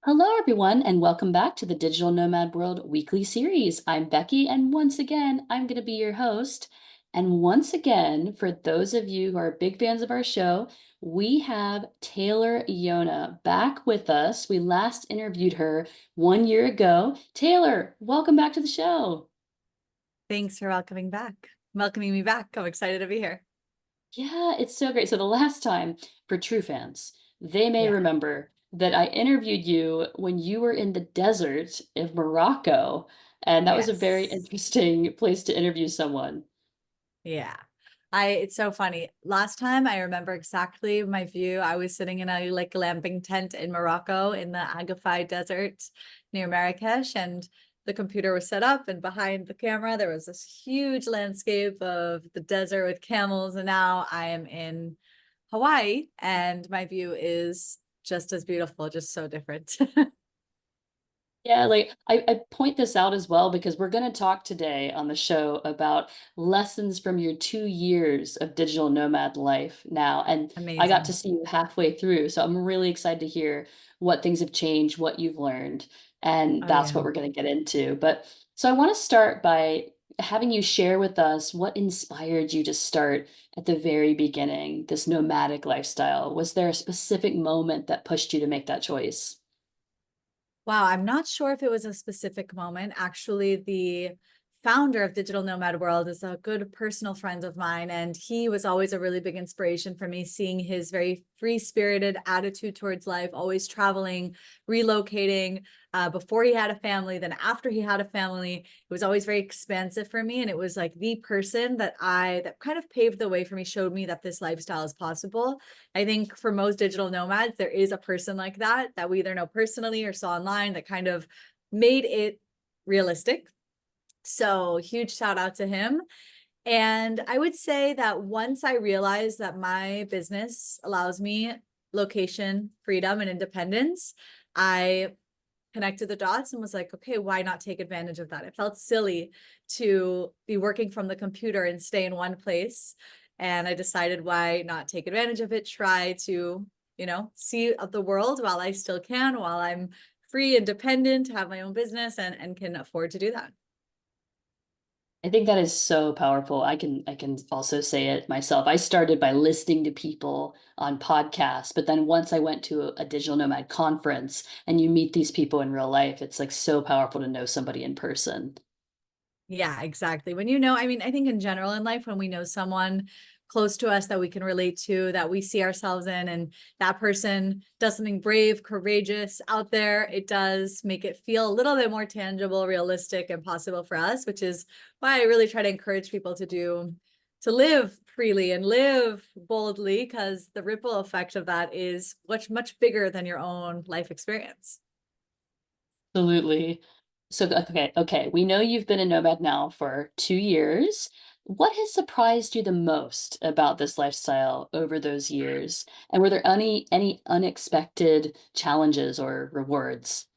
Hello, everyone, and welcome back to the Digital Nomad World weekly series. I'm Becky, and once again, I'm going to be your host. And once again, for those of you who are big fans of our show, we have Taylor Yona back with us. We last interviewed her 1 year ago. Taylor, welcome back to the show. Thanks for welcoming me back. I'm excited to be here. Yeah, it's so great. So the last time, for true fans, they may Yeah. remember that I interviewed you when you were in the desert of Morocco, and that was a very Yes. interesting place to interview someone. Yeah. It's so funny. Last time I remember exactly my view. I was sitting in a glamping tent in Morocco in the Agafay Desert near Marrakesh, and the computer was set up, and behind the camera there was this huge landscape of the desert with camels. And now I am in Hawaii, and my view is just as beautiful, just so different. Yeah, like I point this out as well because we're going to talk today on the show about lessons from your 2 years of digital nomad life now. And I got to Amazing. see you halfway through. So I'm really excited to hear what things have changed, what you've learned. And Oh that's yeah. what we're going to get into. But so I want to start by having you share with us what inspired you to start at the very beginning, this nomadic lifestyle. Was there a specific moment that pushed you to make that choice? Wow, I'm not sure if it was a specific moment. Actually, the founder of Digital Nomad World is a good personal friend of mine, and he was always a really big inspiration for me, seeing his very free-spirited attitude towards life, always traveling, relocating, before he had a family, then after he had a family. It was always very expansive for me, and it was like the person that kind of paved the way for me, showed me that this lifestyle is possible. I think for most digital nomads, there is a person like that we either know personally or saw online that kind of made it realistic. So huge shout out to him. And I would say that once I realized that my business allows me location freedom and independence, I connected the dots and was like, okay, why not take advantage of that? It felt silly to be working from the computer and stay in one place. And I decided, why not take advantage of it? Try to, see the world while I still can, while I'm free, independent, have my own business, and can afford to do that. I think that is so powerful. I can also say it myself. I started by listening to people on podcasts, but then once I went to a digital nomad conference and you meet these people in real life, it's like so powerful to know somebody in person. Yeah, exactly. When I mean, I think in general in life, when we know someone close to us that we can relate to, that we see ourselves in, and that person does something brave, courageous out there, it does make it feel a little bit more tangible, realistic, and possible for us, which is why I really try to encourage people to live freely and live boldly, because the ripple effect of that is much, much bigger than your own life experience. Absolutely. So, okay. We know you've been a nomad now for 2 years. What has surprised you the most about this lifestyle over those years? And were there any unexpected challenges or rewards?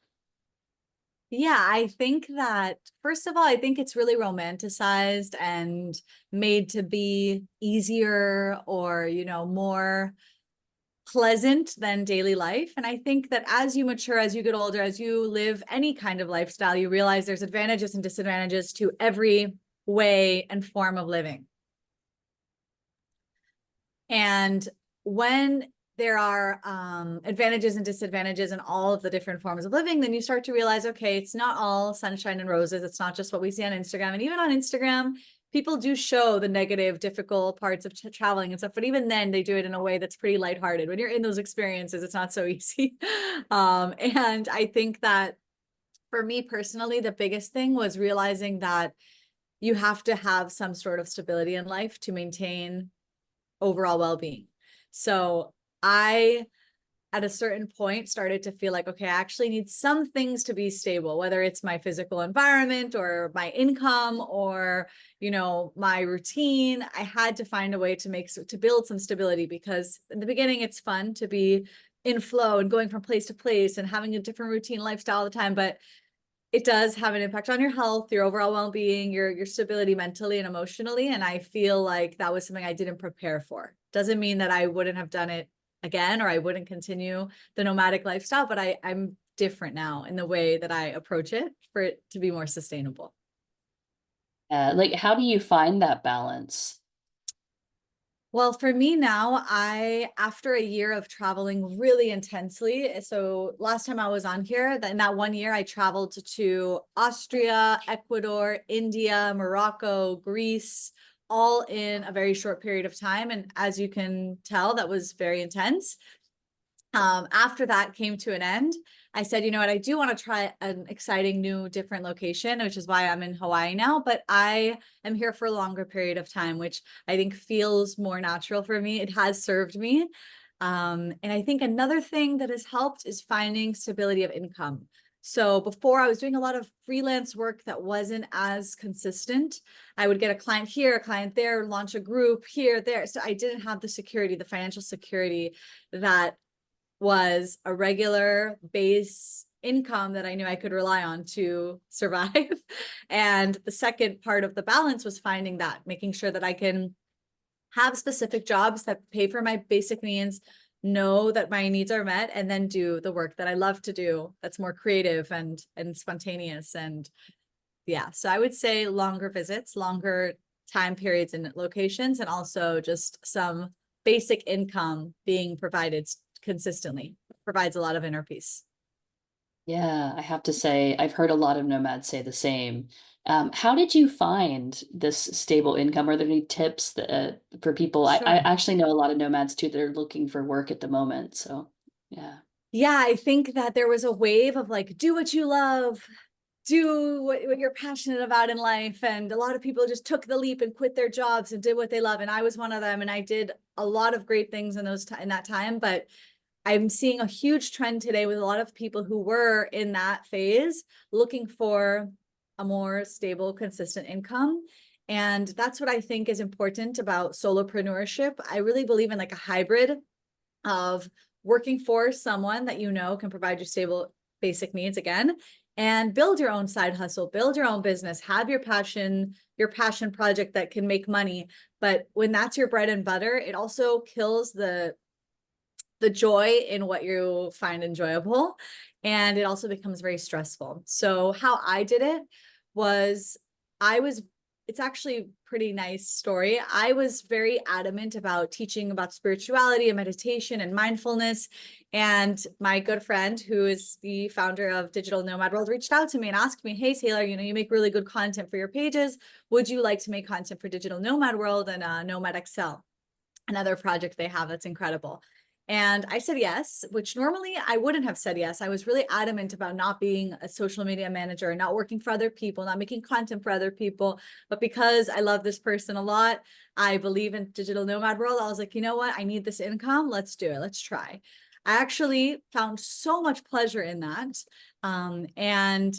Yeah, I think that first of all, I think it's really romanticized and made to be easier or, more pleasant than daily life. And I think that as you mature, as you get older, as you live any kind of lifestyle, you realize there's advantages and disadvantages to every way and form of living. And when there are advantages and disadvantages in all of the different forms of living, then you start to realize, okay, it's not all sunshine and roses. It's not just what we see on Instagram. And even on Instagram, people do show the negative, difficult parts of traveling and stuff. But even then, they do it in a way that's pretty lighthearted. When you're in those experiences, it's not so easy. And I think that for me personally, the biggest thing was realizing that you have to have some sort of stability in life to maintain overall well-being. So I, at a certain point, started to feel like, okay, I actually need some things to be stable, whether it's my physical environment or my income or, my routine. I had to find a way to build some stability, because in the beginning, it's fun to be in flow and going from place to place and having a different routine lifestyle all the time. But it does have an impact on your health, your overall well-being, your stability mentally and emotionally. And I feel like that was something I didn't prepare for. Doesn't mean that I wouldn't have done it again or I wouldn't continue the nomadic lifestyle, but I'm different now in the way that I approach it for it to be more sustainable. Like, how do you find that balance? Well, for me now, after a year of traveling really intensely, so last time I was on here, in that 1 year, I traveled to Austria, Ecuador, India, Morocco, Greece, all in a very short period of time. And as you can tell, that was very intense. After that came to an end, I said, you know what, I do want to try an exciting new different location, which is why I'm in Hawaii now, but I am here for a longer period of time, which I think feels more natural for me. It has served me. And I think another thing that has helped is finding stability of income. So before I was doing a lot of freelance work that wasn't as consistent. I would get a client here, a client there, launch a group here, there. So I didn't have the security, the financial security that was a regular base income that I knew I could rely on to survive. And the second part of the balance was finding that, making sure that I can have specific jobs that pay for my basic needs, know that my needs are met, and then do the work that I love to do that's more creative and spontaneous. And yeah, so I would say longer visits, longer time periods and locations, and also just some basic income being provided consistently provides a lot of inner peace. Yeah, I have to say, I've heard a lot of nomads say the same. How did you find this stable income? Are there any tips that, for people? I Sure. actually know a lot of nomads too that are looking for work at the moment. So, yeah. Yeah, I think that there was a wave of like, do what you love, do what you're passionate about in life. And a lot of people just took the leap and quit their jobs and did what they love. And I was one of them. And I did a lot of great things in in that time. But I'm seeing a huge trend today with a lot of people who were in that phase looking for a more stable, consistent income. And that's what I think is important about solopreneurship. I really believe in like a hybrid of working for someone that you know can provide you stable basic needs again, and build your own side hustle, build your own business, have your passion project that can make money. But when that's your bread and butter, it also kills the joy in what you find enjoyable. And it also becomes very stressful. So how I did it was I was, it's actually a pretty nice story. I was very adamant about teaching about spirituality and meditation and mindfulness. And my good friend, who is the founder of Digital Nomad World, reached out to me and asked me, hey, Taylor, you know, you make really good content for your pages. Would you like to make content for Digital Nomad World and Nomad Excel, another project they have that's incredible? And I said yes, which normally I wouldn't have said yes. I was really adamant about not being a social media manager, not working for other people, not making content for other people. But because I love this person a lot, I believe in digital nomad world. I was like, you know what? I need this income. Let's do it. Let's try. I actually found so much pleasure in that. And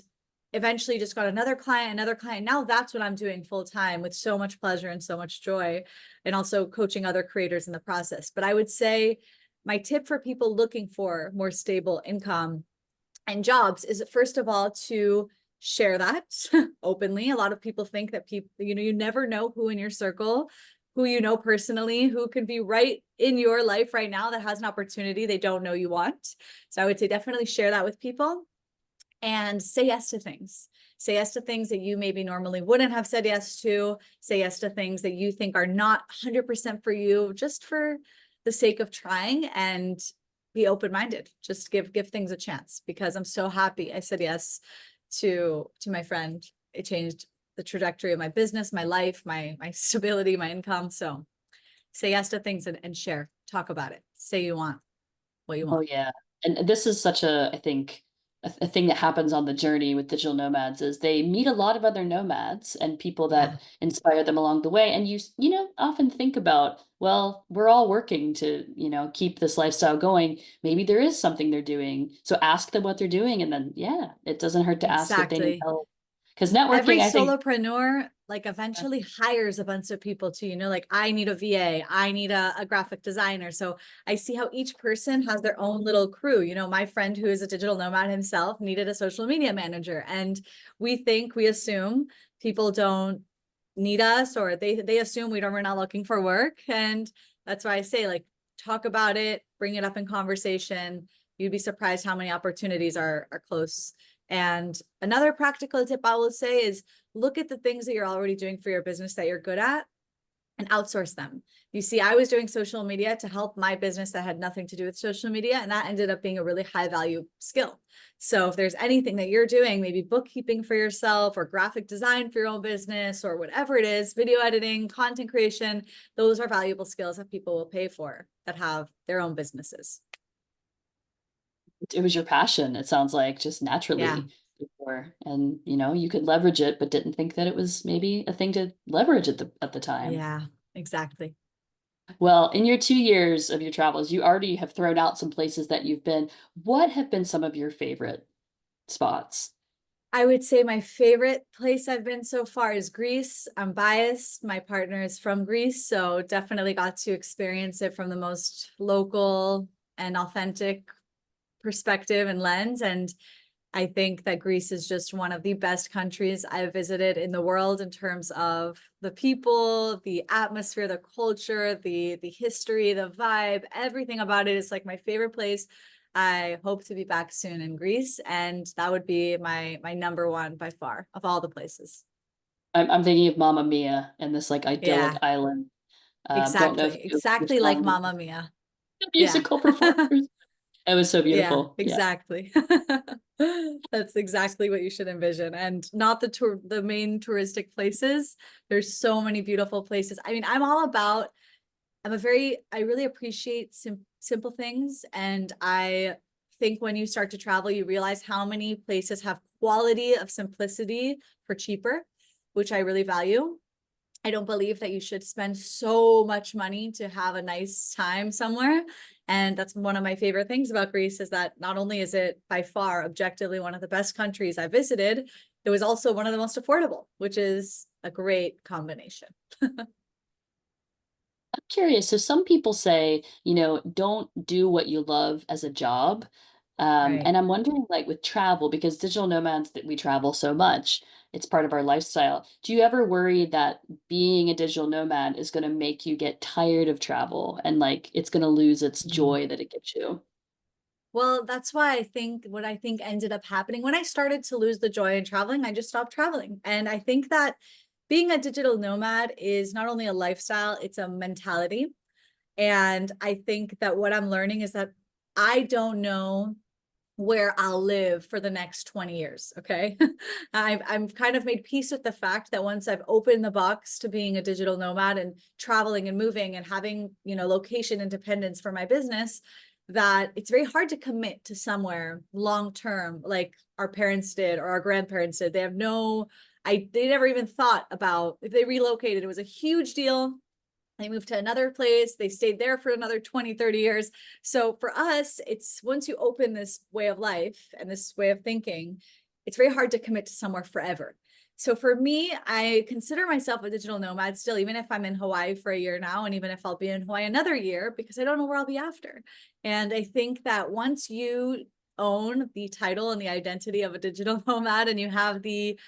eventually just got another client, another client. Now that's what I'm doing full time with so much pleasure and so much joy, and also coaching other creators in the process. But I would say my tip for people looking for more stable income and jobs is, first of all, to share that openly. A lot of people think that people, you know, you never know who in your circle, who you know personally, who could be right in your life right now that has an opportunity they don't know you want. So I would say definitely share that with people and say yes to things. Say yes to things that you maybe normally wouldn't have said yes to. Say yes to things that you think are not 100% for you, just for the sake of trying, and be open-minded. Just give things a chance, because I'm so happy I said yes to my friend. It changed the trajectory of my business, my life, my stability, my income. So say yes to things and share, talk about it. Say you want what you Oh, want. yeah. And this is such a, I think, a thing that happens on the journey with digital nomads is they meet a lot of other nomads and people Yeah, that inspire them along the way. And you know, often think about, well, we're all working to, you know, keep this lifestyle going. Maybe there is something they're doing. So ask them what they're doing. And then, yeah, it doesn't hurt to ask if they need exactly. help. Because Every networking, I think, solopreneur like eventually hires a bunch of people too, you know, like I need a VA, I need a graphic designer. So I see how each person has their own little crew. You know, my friend who is a digital nomad himself needed a social media manager. And we assume people don't need us, or they assume we're not looking for work. And that's why I say, like, talk about it, bring it up in conversation. You'd be surprised how many opportunities are close. And another practical tip I will say is look at the things that you're already doing for your business that you're good at and outsource them. You see, I was doing social media to help my business that had nothing to do with social media, and that ended up being a really high value skill. So if there's anything that you're doing, maybe bookkeeping for yourself or graphic design for your own business or whatever it is, video editing, content creation, those are valuable skills that people will pay for that have their own businesses. It was your passion, it sounds like, just Yeah. naturally before, and, you could leverage it, but didn't think that it was maybe a thing to leverage at the time. Yeah, exactly. Well, in your 2 years of your travels, you already have thrown out some places that you've been. What have been some of your favorite spots? I would say my favorite place I've been so far is Greece. I'm biased. My partner is from Greece, so definitely got to experience it from the most local and authentic perspective and lens. And I think that Greece is just one of the best countries I've visited in the world in terms of the people, the atmosphere, the culture, the history, the vibe, everything about it is like my favorite place. I hope to be back soon in Greece, and that would be my number one by far of all the places. I'm thinking of Mamma Mia and this, like, idyllic Yeah, island. Don't know if exactly. you're Exactly like from Mamma Mia. the Yeah. musical performers. It was so Yeah, beautiful, yeah. exactly. That's exactly what you should envision. And not the main touristic places. There's so many beautiful places. I mean, I really appreciate simple things. And I think when you start to travel, you realize how many places have quality of simplicity for cheaper, which I really value. I don't believe that you should spend so much money to have a nice time somewhere. And that's one of my favorite things about Greece is that not only is it by far objectively one of the best countries I visited, it was also one of the most affordable, which is a great combination. I'm curious. So some people say, don't do what you love as a job. Right. And I'm wondering, like with travel, because digital nomads that we travel so much, it's part of our lifestyle. Do you ever worry that being a digital nomad is going to make you get tired of travel and like it's going to lose its Mm. joy that it gives you? Well, that's why I think what I think ended up happening when I started to lose the joy in traveling, I just stopped traveling. And I think that being a digital nomad is not only a lifestyle, it's a mentality. And I think that what I'm learning is that I don't know where I'll live for the next 20 years. Okay. I've kind of made peace with the fact that once I've opened the box to being a digital nomad and traveling and moving and having, location independence for my business, that it's very hard to commit to somewhere long term, like our parents did or our grandparents did. They have they never even thought about if they relocated. It was a huge deal. They moved to another place. They stayed there for another 20, 30 years. So for us, it's once you open this way of life and this way of thinking, it's very hard to commit to somewhere forever. So for me, I consider myself a digital nomad still, even if I'm in Hawaii for a year now, and even if I'll be in Hawaii another year, because I don't know where I'll be after. And I think that once you own the title and the identity of a digital nomad and you have the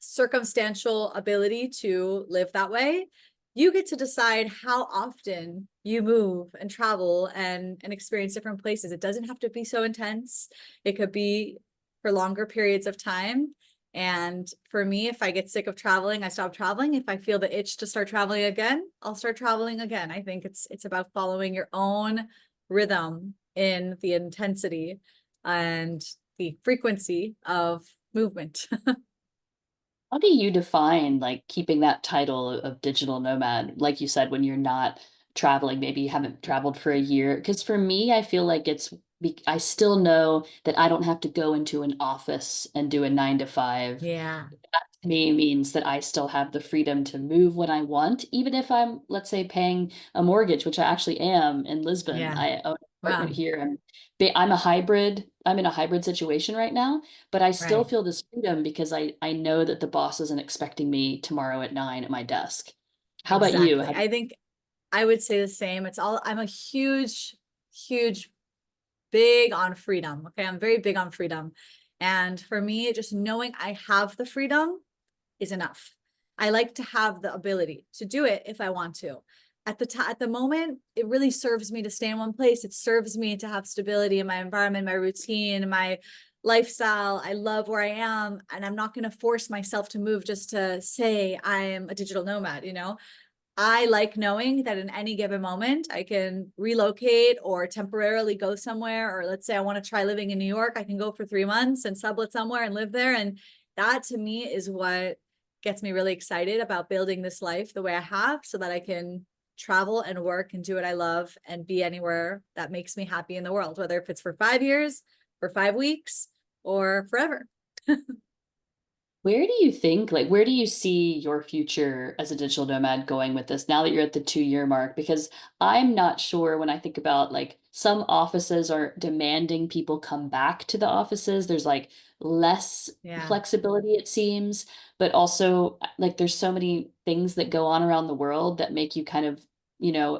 circumstantial ability to live that way, you get to decide how often you move and travel and experience different places. It doesn't have to be so intense. It could be for longer periods of time. And for me, if I get sick of traveling, I stop traveling. If I feel the itch to start traveling again, I'll start traveling again. I think it's about following your own rhythm in the intensity and the frequency of movement. How do you define like keeping that title of digital nomad? Like you said, when you're not traveling, maybe you haven't traveled for a year. Because for me, I feel like I still know that I don't have to go into an office and do a 9 to 5. Yeah. That to me means that I still have the freedom to move when I want, even if I'm, let's say, paying a mortgage, which I actually am in Lisbon. Yeah. I own an apartment Wow. here. And I'm a hybrid. I'm in a hybrid situation right now, but I still Right. feel this freedom because I know that the boss isn't expecting me tomorrow at 9 at my desk. How about you? Exactly. I think I would say the same. I'm a huge, big on freedom. Okay. I'm very big on freedom. And for me, just knowing I have the freedom is enough. I like to have the ability to do it if I want to. at the moment, it really serves me to stay in one place. It serves me to have stability in my environment, my routine, my lifestyle. I love where I am, and I'm not going to force myself to move just to say I am a digital nomad, you know? I like knowing that in any given moment, I can relocate or temporarily go somewhere. Or let's say I want to try living in New York, I can go for 3 months and sublet somewhere and live there. And that to me is what gets me really excited about building this life the way I have, so that I can travel and work and do what I love and be anywhere that makes me happy in the world, whether if it's for 5 years, for 5 weeks, or forever. Where do you think, like, where do you see your future as a digital nomad going with this now that you're at the 2 year mark? Because I'm not sure when I think about like some offices are demanding people come back to the offices. There's like less Yeah. flexibility, it seems, but also like there's so many things that go on around the world that make you kind of,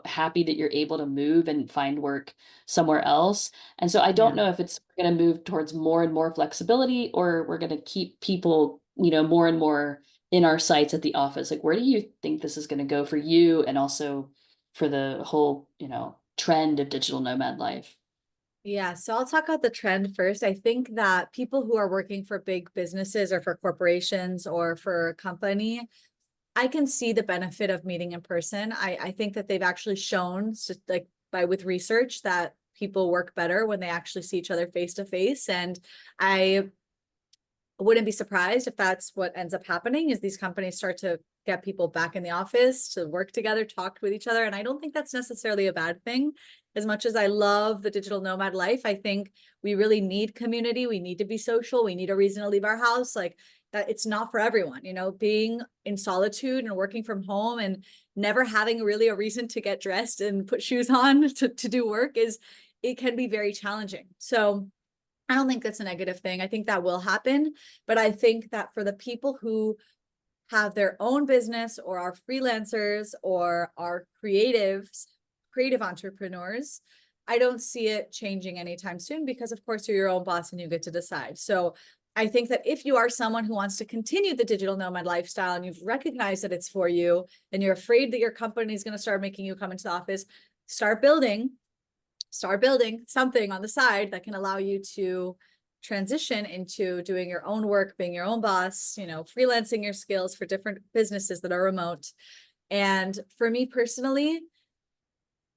happy that you're able to move and find work somewhere else. And so I don't Yeah. know if it's going to move towards more and more flexibility or we're going to keep people, more and more in our sites at the office. Like, where do you think this is going to go for you and also for the whole, trend of digital nomad life? Yeah, so I'll talk about the trend first. I think that people who are working for big businesses or for corporations or for a company, I can see the benefit of meeting in person. I think that they've actually shown, like by with research, that people work better when they actually see each other face to face. And I wouldn't be surprised if that's what ends up happening, is these companies start to get people back in the office to work together, talk with each other. And I don't think that's necessarily a bad thing. As much as I love the digital nomad life, I think we really need community. We need to be social. We need a reason to leave our house. Like that, it's not for everyone, being in solitude and working from home and never having really a reason to get dressed and put shoes on to do work it can be very challenging. So I don't think that's a negative thing. I think that will happen. But I think that for the people who have their own business or are freelancers or are creative entrepreneurs, I don't see it changing anytime soon, because of course you're your own boss and you get to decide. So I think that if you are someone who wants to continue the digital nomad lifestyle and you've recognized that it's for you and you're afraid that your company is going to start making you come into the office, start building something on the side that can allow you to transition into doing your own work, being your own boss, freelancing your skills for different businesses that are remote. And for me personally,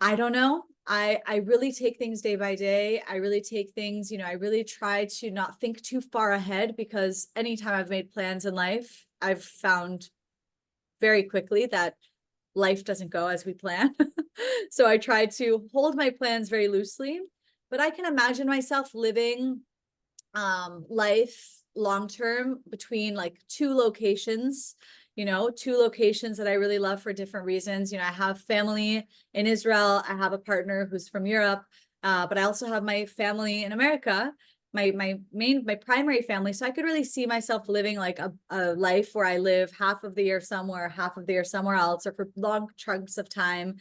I don't know. I really take things day by day. I really take things, I really try to not think too far ahead, because anytime I've made plans in life, I've found very quickly that life doesn't go as we plan. So I try to hold my plans very loosely, but I can imagine myself living life long term between like two locations that I really love for different reasons. I have family in Israel. I have a partner who's from Europe, but I also have my family in America, my primary family. So I could really see myself living like a life where I live half of the year somewhere, half of the year somewhere else, or for long chunks of time,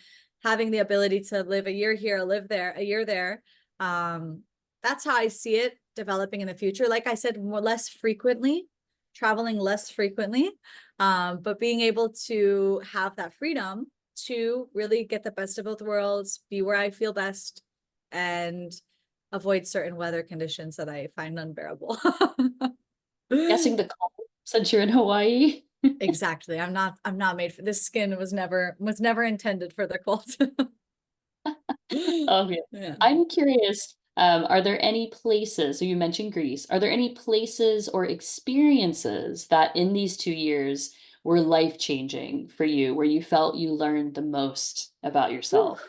having the ability to live a year here, live there, a year there. That's how I see it developing in the future. Like I said, less frequently, traveling less frequently, but being able to have that freedom to really get the best of both worlds, be where I feel best, and avoid certain weather conditions that I find unbearable. Guessing the cold since you're in Hawaii. Exactly. I'm not made for this. Skin was never intended for the cold. Oh, yeah. Yeah. I'm curious, are there any places, so you mentioned Greece, are there any places or experiences that in these 2 years were life-changing for you, where you felt you learned the most about Whew. yourself?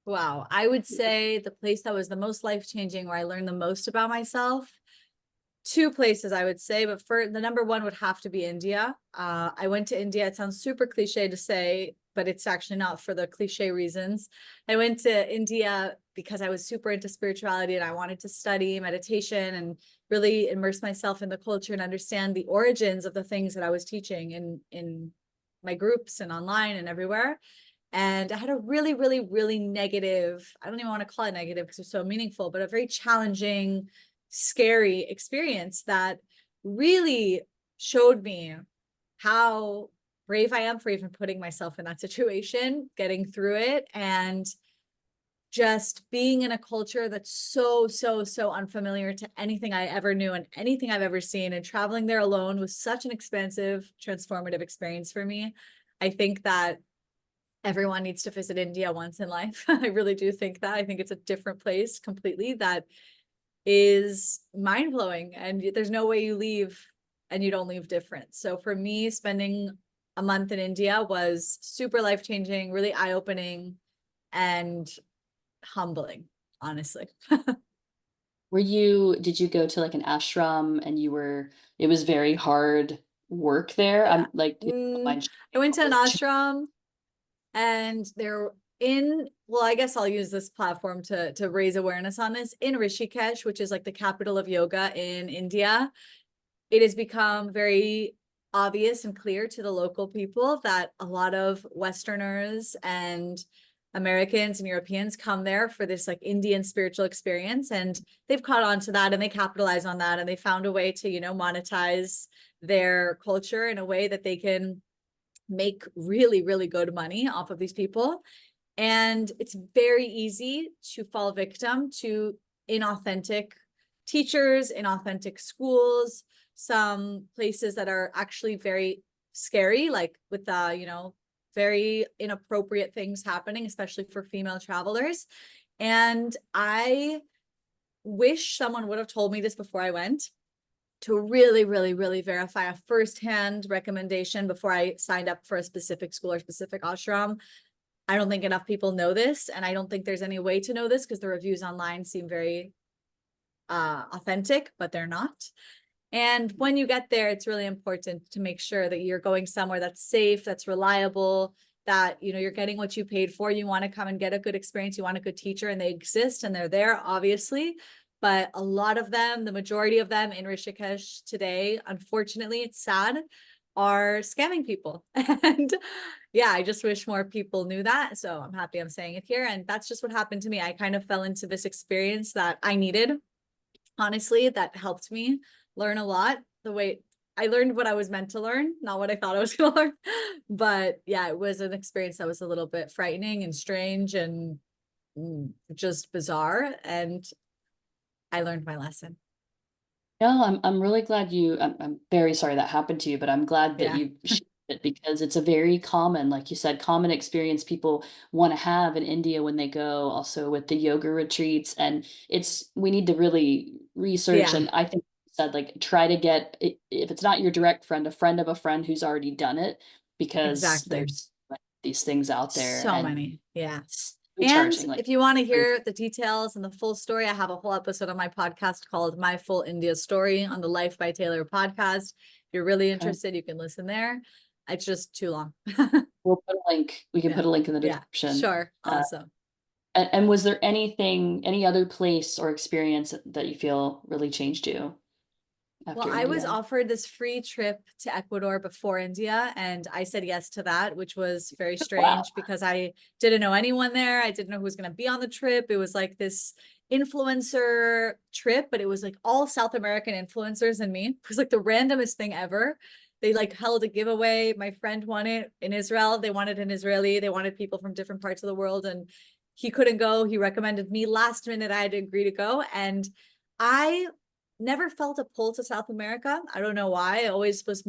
Wow. I would say the place that was the most life-changing, where I learned the most about myself, two places I would say, but for the number one would have to be India. I went to India. It sounds super cliche to say, but it's actually not for the cliche reasons. I went to India because I was super into spirituality and I wanted to study meditation and really immerse myself in the culture and understand the origins of the things that I was teaching in my groups and online and everywhere. And I had a really, really, really negative, I don't even want to call it negative because it's so meaningful, but a very challenging, scary experience that really showed me how brave I am for even putting myself in that situation, getting through it, and just being in a culture that's so, so, so unfamiliar to anything I ever knew and anything I've ever seen. And traveling there alone was such an expansive, transformative experience for me. I think that everyone needs to visit India once in life. I really do think that. I think it's a different place completely that is mind-blowing, and there's no way you leave and you don't leave different. So for me, spending a month in India was super life-changing, really eye-opening, and humbling, honestly. Did you go to like an ashram and it was very hard work there? Yeah. I'm like, if you don't Mm, mind I sharing went what to an was ashram, and well, I guess I'll use this platform to raise awareness on this. In Rishikesh, which is like the capital of yoga in India, it has become very obvious and clear to the local people that a lot of Westerners and Americans and Europeans come there for this like Indian spiritual experience, and they've caught on to that and they capitalize on that, and they found a way to, monetize their culture in a way that they can make really, really good money off of these people. And it's very easy to fall victim to inauthentic teachers, inauthentic schools, some places that are actually very scary, like with very inappropriate things happening, especially for female travelers. And I wish someone would have told me this before I went, to really, really, really verify a firsthand recommendation before I signed up for a specific school or specific ashram. I don't think enough people know this, and I don't think there's any way to know this because the reviews online seem very authentic, but they're not. And when you get there, it's really important to make sure that you're going somewhere that's safe, that's reliable, that you're getting what you paid for. You want to come and get a good experience. You want a good teacher, and they exist and they're there, obviously. But a lot of them, the majority of them in Rishikesh today, unfortunately, it's sad, are scamming people. And yeah, I just wish more people knew that. So I'm happy I'm saying it here. And that's just what happened to me. I kind of fell into this experience that I needed, honestly, that helped me learn a lot. The way I learned what I was meant to learn, not what I thought I was going to learn. But yeah, it was an experience that was a little bit frightening and strange and just bizarre. And I learned my lesson. No, I'm really glad I'm very sorry that happened to you, but I'm glad that Yeah. you shared it because it's a very common, like you said, common experience people want to have in India when they go, also with the yoga retreats. And we need to really research. Yeah, And I think you said like try to get, if it's not your direct friend, a friend of a friend who's already done it, because exactly. there's these things out there So and many. Yeah. it's And recharging, like if you want to crazy. hear the details and the full story, I have a whole episode on my podcast called My Full India Story on the Life by Taylor podcast. If you're really Okay. interested, you can listen there. It's just too long. We'll put a link. We can Yeah. put a link in the Yeah. description. Sure. Awesome. And was there any other place or experience that you feel really changed you Well, after I was India? offered this free trip to Ecuador before India, and I said yes to that, which was very Wow. strange because I didn't know anyone there. I didn't know who was going to be on the trip. It was like this influencer trip, but it was like all South American influencers and me. It was like the randomest thing ever. They like held a giveaway. My friend won it in Israel. They wanted an Israeli. They wanted people from different parts of the world, and he couldn't go. He recommended me last minute. I had to agree to go, and I never felt a pull to South America. I don't know why. I always felt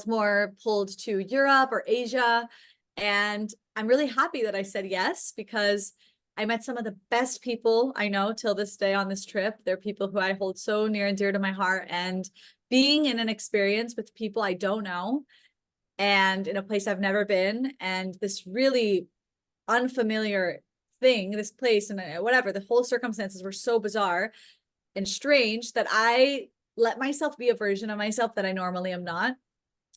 more pulled to Europe or Asia. And I'm really happy that I said yes, because I met some of the best people I know till this day on this trip. They're people who I hold so near and dear to my heart. And being in an experience with people I don't know and in a place I've never been, and this really unfamiliar thing, this place, and whatever, the whole circumstances were so bizarre and strange that I let myself be a version of myself that I normally am not.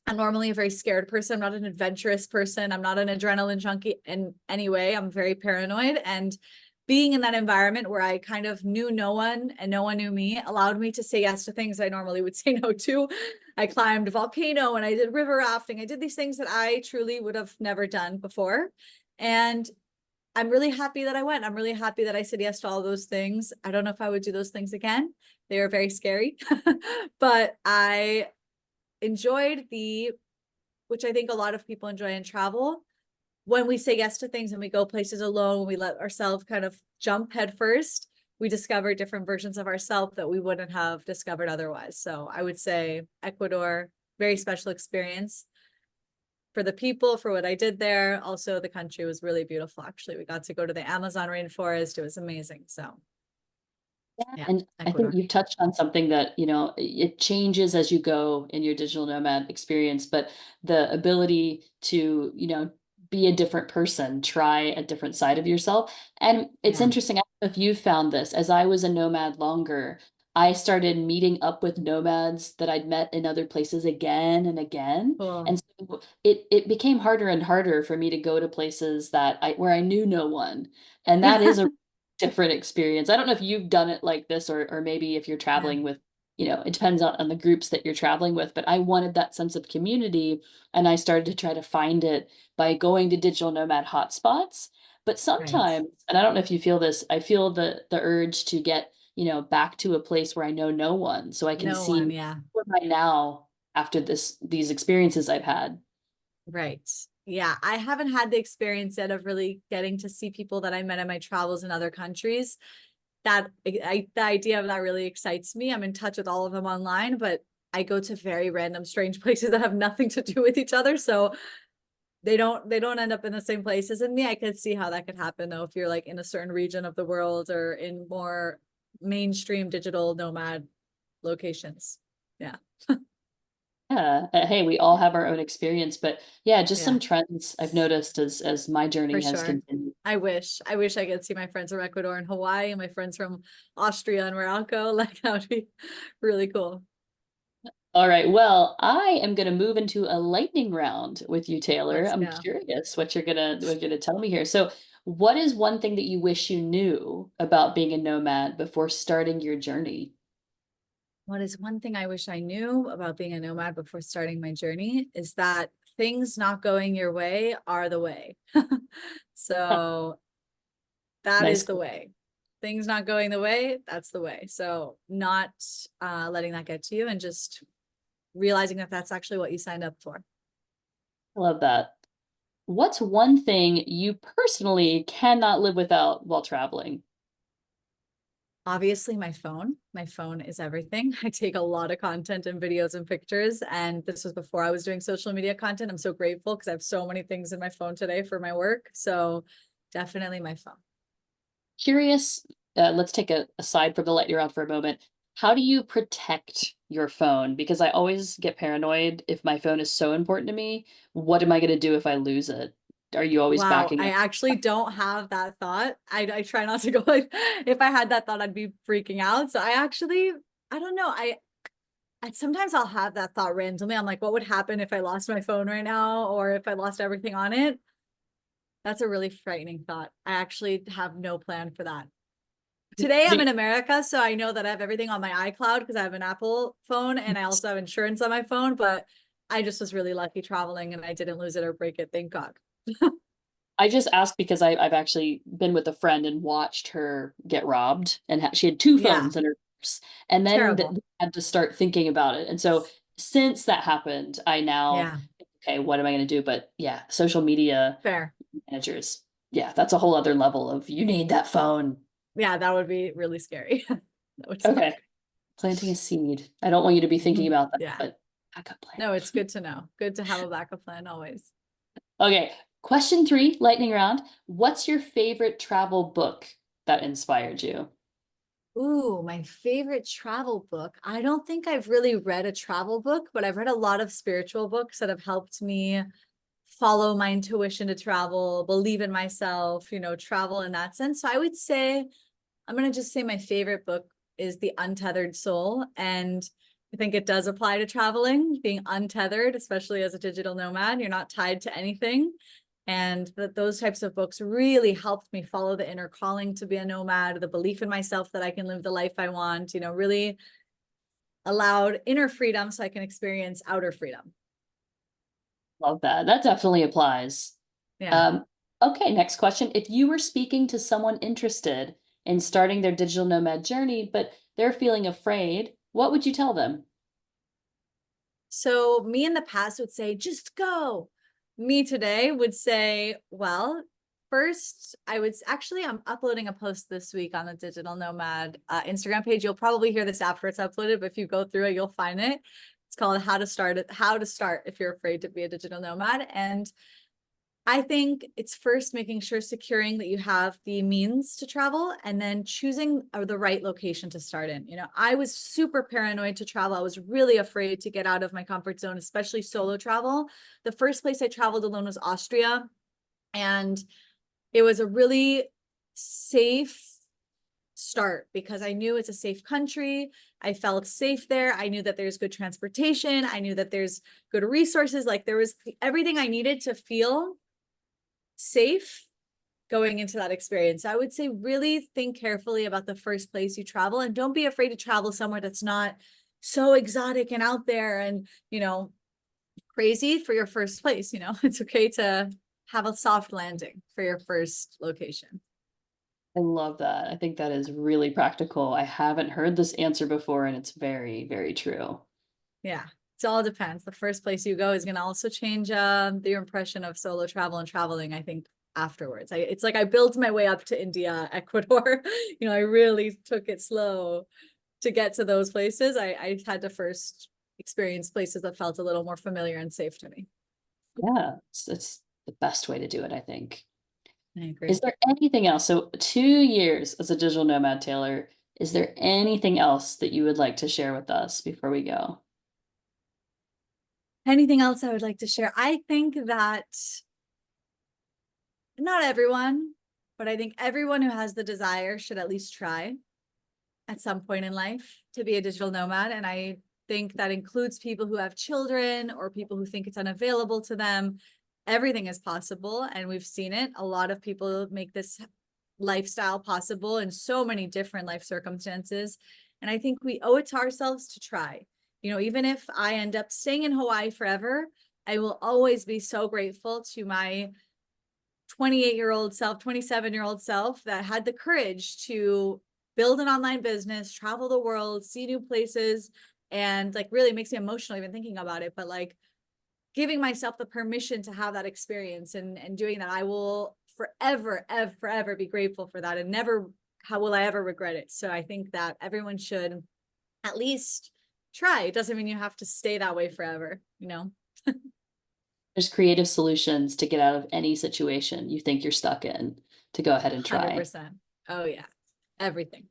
I'm normally a very scared person. I'm not an adventurous person. I'm not an adrenaline junkie in any way. I'm very paranoid. And being in that environment where I kind of knew no one and no one knew me allowed me to say yes to things I normally would say no to. I climbed a volcano and I did river rafting. I did these things that I truly would have never done before. And I'm really happy that I went. I'm really happy that I said yes to all those things. I don't know if I would do those things again. They were very scary, but I enjoyed the which I think a lot of people enjoy in travel. When we say yes to things and we go places alone, we let ourselves kind of jump head first, we discover different versions of ourselves that we wouldn't have discovered otherwise. So I would say Ecuador, very special experience for the people, for what I did there. Also, the country was really beautiful. Actually, we got to go to the Amazon rainforest. It was amazing. So Yeah, yeah, and I think Ecuador. you've touched on something that, it changes as you go in your digital nomad experience, but the ability to, be a different person, try a different side of yourself. And it's Yeah. interesting, I don't know if you found this, as I was a nomad longer, I started meeting up with nomads that I'd met in other places again and again. Cool. And so it became harder and harder for me to go to places where I knew no one. And that is a different experience. I don't know if you've done it like this, or maybe if you're Yeah. traveling with, it depends on the groups that you're traveling with, but I wanted that sense of community and I started to try to find it by going to digital nomad hotspots. But Right. sometimes, and I don't know if you feel this, I feel the urge to get, back to a place where I know no one so I can No see one. Yeah. who am I now after these experiences I've had. Right. Yeah. I haven't had the experience yet of really getting to see people that I met in my travels in other countries. The idea of that really excites me. I'm in touch with all of them online, but I go to very random, strange places that have nothing to do with each other. So they don't end up in the same places. And me, I could see how that could happen though, if you're like in a certain region of the world or in more mainstream digital nomad locations. Yeah. Yeah, hey, we all have our own experience, but yeah, just Yeah. some trends I've noticed as my For journey has sure. continued. I wish I could see my friends from Ecuador and Hawaii and my friends from Austria and Morocco. Like that would be really cool. All right, well, I am going to move into a lightning round with you, Taylor. Let's I'm go. curious what you're gonna tell me here. So, what is one thing that you wish you knew about being a nomad before starting your journey? What is one thing I wish I knew about being a nomad before starting my journey is that things not going your way are the way. So that Nice. is the way. Things not going the way, that's the way. So not letting that get to you and just realizing that that's actually what you signed up for. I love that. What's one thing you personally cannot live without while traveling? Obviously, my phone. My phone is everything. I take a lot of content and videos and pictures. And this was before I was doing social media content. I'm so grateful because I have so many things in my phone today for my work. So definitely my phone. Curious, let's take a aside from the lightning round for a moment. How do you protect your phone? Because I always get paranoid if my phone is so important to me. What am I going to do if I lose it? Are you always Wow, backing I up? actually don't have that thought. I try not to go like if I had that thought, I'd be freaking out. So I don't know. I sometimes I'll have that thought randomly. I'm like, what would happen if I lost my phone right now or if I lost everything on it? That's a really frightening thought. I actually have no plan for that. Today I'm in The- America, so I know that I have everything on my iCloud because I have an Apple phone and I also have insurance on my phone, but I just was really lucky traveling and I didn't lose it or break it. Thank God. I just asked because I've actually been with a friend and watched her get robbed, and she had two Yeah, phones in her purse, and then terrible. had to start thinking about it. And so since that happened, I now, Yeah, okay, what am I going to do? But yeah, social media fair. managers, yeah, that's a whole other level of you need that phone. Yeah, that would be really scary. That would Okay, suck. planting a seed. I don't want you to be thinking Mhm. about that, Yeah. but backup plan. No, it's good to know. Good to have a backup plan always. Okay, question three, lightning round. What's your favorite travel book that inspired you? Ooh, my favorite travel book. I don't think I've really read a travel book, but I've read a lot of spiritual books that have helped me follow my intuition to travel, believe in myself, travel in that sense. So I would say, I'm going to just say my favorite book is The Untethered Soul. And I think it does apply to traveling, being untethered, especially as a digital nomad. You're not tied to anything. And that those types of books really helped me follow the inner calling to be a nomad, the belief in myself that I can live the life I want, really allowed inner freedom so I can experience outer freedom. Love that. That definitely applies. Yeah. Um, okay, next question. If you were speaking to someone interested in starting their digital nomad journey, but they're feeling afraid, what would you tell them? So me in the past would say, just go. Me today would say, well, first, I'm uploading a post this week on the Digital Nomad Instagram page. You'll probably hear this after it's uploaded, but if you go through it, you'll find it. It's called How to Start If You're Afraid to Be a Digital Nomad. And I think it's first making sure securing that you have the means to travel and then choosing the right location to start in. I was super paranoid to travel. I was really afraid to get out of my comfort zone, especially solo travel. The first place I traveled alone was Austria, and it was a really safe start because I knew it's a safe country. I felt safe there. I knew that there's good transportation. I knew that there's good resources. Like there was everything I needed to feel safe going into that experience. I would say really think carefully about the first place you travel and don't be afraid to travel somewhere that's not so exotic and out there and, crazy for your first place. It's okay to have a soft landing for your first location. I love that. I think that is really practical. I haven't heard this answer before, and it's very, very true. Yeah. It all depends. The first place you go is going to also change your impression of solo travel and traveling, I think, afterwards. It's like I built my way up to India, Ecuador. I really took it slow to get to those places. I had to first experience places that felt a little more familiar and safe to me. Yeah, it's the best way to do it, I think. I Is agree. there anything else? So 2 years as a digital nomad, Taylor, is there anything else that you would like to share with us before we go? Anything else I would like to share? I think that not everyone, but I think everyone who has the desire should at least try at some point in life to be a digital nomad. And I think that includes people who have children or people who think it's unavailable to them. Everything is possible. And we've seen it. A lot of people make this lifestyle possible in so many different life circumstances. And I think we owe it to ourselves to try. Even if I end up staying in Hawaii forever, I will always be so grateful to my 28-year-old self, 27-year-old self that had the courage to build an online business, travel the world, see new places, and like really makes me emotional even thinking about it. But like giving myself the permission to have that experience and doing that, I will forever be grateful for that, and never how will I ever regret it. So I think that everyone should at least try. It doesn't mean you have to stay that way forever. There's creative solutions to get out of any situation you think you're stuck in to go ahead and try. 100%. Oh yeah, everything.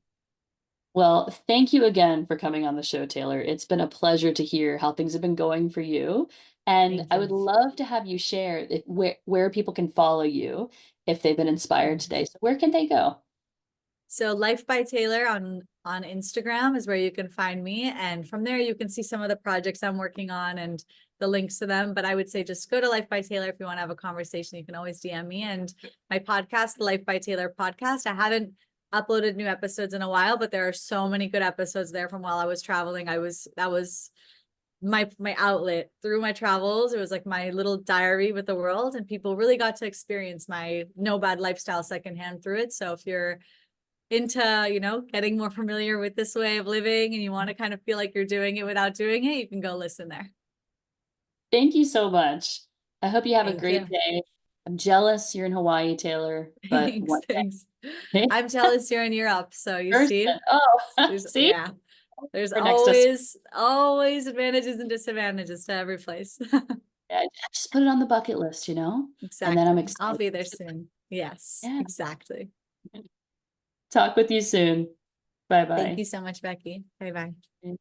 Well, thank you again for coming on the show, Taylor. It's been a pleasure to hear how things have been going for you. And Thank I you. would love to have you share where people can follow you if they've been inspired today. So where can they go? So Life by Taylor on Instagram is where you can find me. And from there, you can see some of the projects I'm working on and the links to them. But I would say just go to Life by Taylor if you want to have a conversation. You can always DM me. And my podcast, the Life by Taylor podcast, I haven't uploaded new episodes in a while, but there are so many good episodes there from while I was traveling. That was my outlet through my travels. It was like my little diary with the world, and people really got to experience my nomad lifestyle secondhand through it. So if you're into, getting more familiar with this way of living and you want to kind of feel like you're doing it without doing it, you can go listen there. Thank you so much. I hope you have a Thank great you. day. I'm jealous you're in Hawaii, Taylor, but Thanks. one Thanks. day I'm jealous you're in Europe. So you person. see, Oh, there's, see, yeah, there's for next us. always advantages and disadvantages to every place. Yeah, just put it on the bucket list, and then I'm Exactly. I'll excited. be there soon. Yes, Yeah. exactly. Talk with you soon. Thank Bye-bye. you so much, Becky. Bye bye.